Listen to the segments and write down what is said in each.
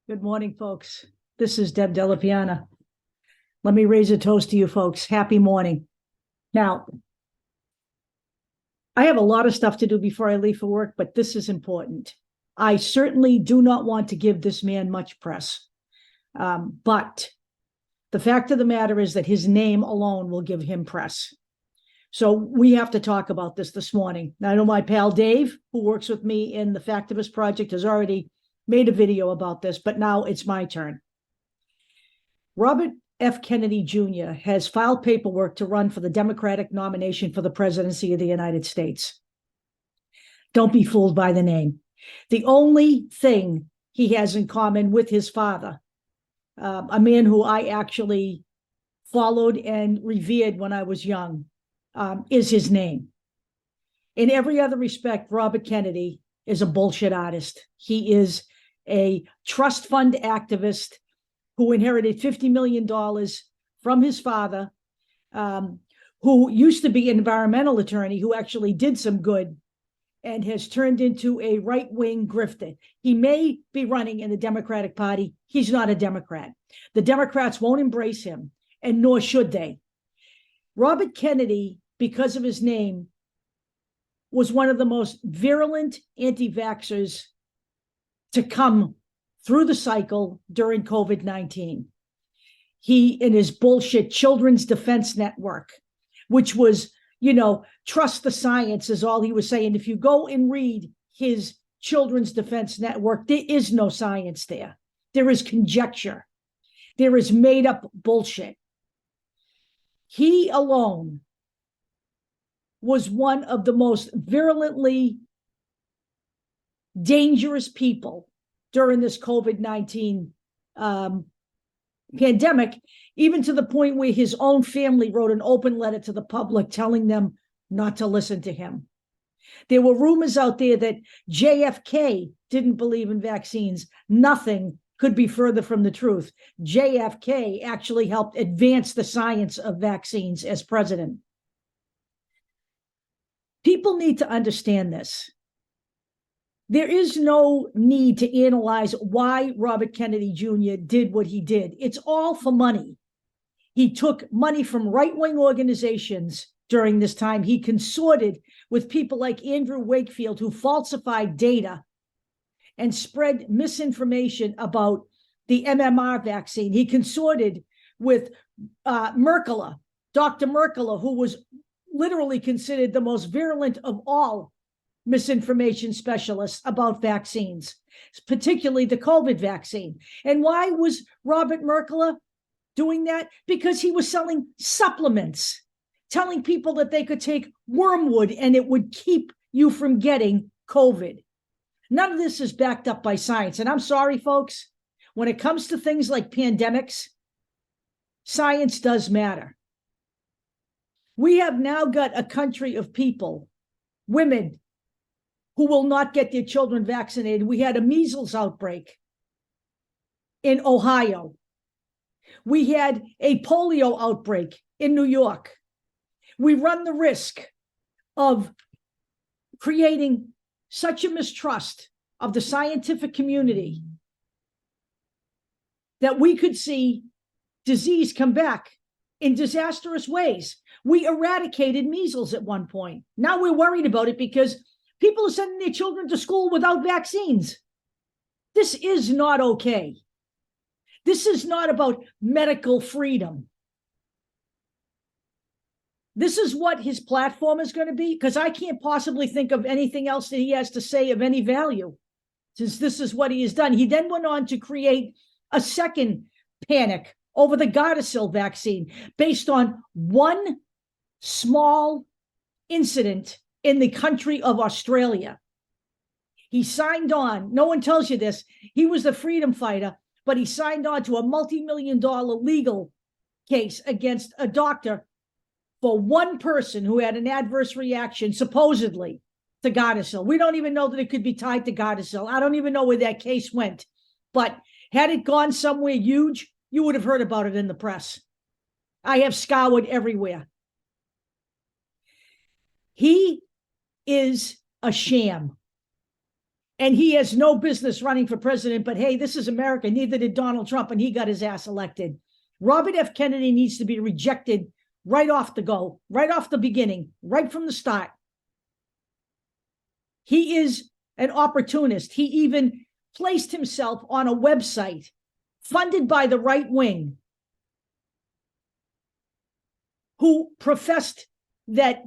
Good morning, folks. This is Deb Delapiana. Let me raise a toast to you folks. Happy morning. Now, I have a lot of stuff to do before I leave for work, but this is important. I certainly do not want to give this man much press. But the fact of the matter is that his name alone will give him press. So we have to talk about this morning. Now, I know my pal Dave, who works with me in the Factivist Project, has already made a video about this, but now it's my turn. Robert F. Kennedy Jr. has filed paperwork to run for the Democratic nomination for the presidency of the United States. Don't be fooled by the name. The only thing he has in common with his father, a man who I actually followed and revered when I was young, is his name. In every other respect, Robert Kennedy is a bullshit artist. He is a trust fund activist who inherited $50 million from his father, who used to be an environmental attorney who actually did some good and has turned into a right-wing grifter. He may be running in the Democratic Party. He's not a Democrat. The Democrats won't embrace him, and nor should they. Robert Kennedy, because of his name, was one of the most virulent anti-vaxxers to come through the cycle during COVID-19. He, in his bullshit Children's Defense Network, which was, trust the science is all he was saying. If you go and read his Children's Defense Network, there is no science there. There is conjecture. There is made up bullshit. He alone was one of the most virulently dangerous people during this COVID-19 pandemic, even to the point where his own family wrote an open letter to the public telling them not to listen to him. There were rumors out there that JFK didn't believe in vaccines. Nothing could be further from the truth. JFK actually helped advance the science of vaccines as president. People need to understand this. There is no need to analyze why Robert Kennedy Jr. did what he did. It's all for money. He took money from right-wing organizations during this time. He consorted with people like Andrew Wakefield, who falsified data and spread misinformation about the MMR vaccine. He consorted with Merkele, Dr. Merkele, who was literally considered the most virulent of all misinformation specialists about vaccines, particularly the COVID vaccine. And why was Robert Merkele doing that? Because he was selling supplements, telling people that they could take wormwood and it would keep you from getting COVID. None of this is backed up by science. And I'm sorry, folks, when it comes to things like pandemics, science does matter. We have now got a country of people, women, who will not get their children vaccinated. We had a measles outbreak in Ohio. We had a polio outbreak in New York. We run the risk of creating such a mistrust of the scientific community that we could see disease come back in disastrous ways. We eradicated measles at one point. Now we're worried about it because people are sending their children to school without vaccines. This is not okay. This is not about medical freedom. This is what his platform is going to be, because I can't possibly think of anything else that he has to say of any value, since this is what he has done. He then went on to create a second panic over the Gardasil vaccine based on one small incident in the country of Australia. He signed on, no one tells you this, he was the freedom fighter, but he signed on to a multi-million-dollar legal case against a doctor for one person who had an adverse reaction, supposedly, to Gardasil. We don't even know that it could be tied to Gardasil. I don't even know where that case went. But had it gone somewhere huge, you would have heard about it in the press. I have scoured everywhere. He is a sham. And he has no business running for president, but hey, this is America. Neither did Donald Trump, and he got his ass elected. Robert F. Kennedy needs to be rejected right off the go, right off the beginning, right from the start. He is an opportunist. He even placed himself on a website funded by the right wing, who professed that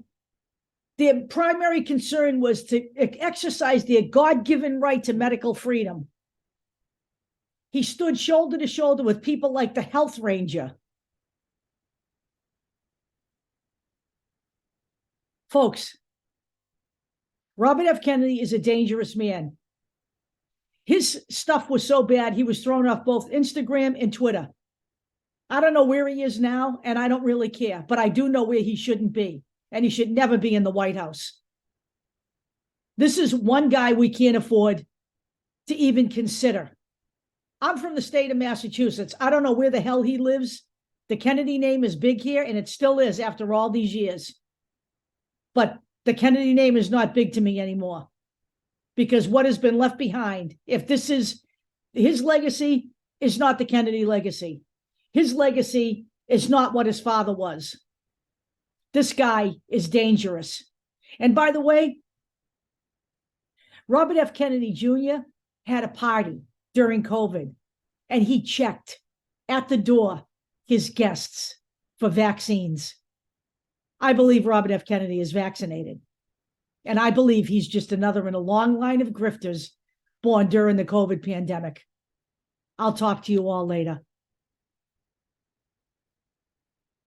their primary concern was to exercise their God-given right to medical freedom. He stood shoulder to shoulder with people like the Health Ranger. Folks, Robert F. Kennedy is a dangerous man. His stuff was so bad, he was thrown off both Instagram and Twitter. I don't know where he is now, and I don't really care, but I do know where he shouldn't be, and he should never be in the White House. This is one guy we can't afford to even consider. I'm from the state of Massachusetts. I don't know where the hell he lives. The Kennedy name is big here, and it still is after all these years. But the Kennedy name is not big to me anymore, because what has been left behind, if this is his legacy, is not the Kennedy legacy. His legacy is not what his father was. This guy is dangerous. And by the way, Robert F. Kennedy Jr. had a party during COVID, and he checked at the door his guests for vaccines. I believe Robert F. Kennedy is vaccinated. And I believe he's just another in a long line of grifters born during the COVID pandemic. I'll talk to you all later.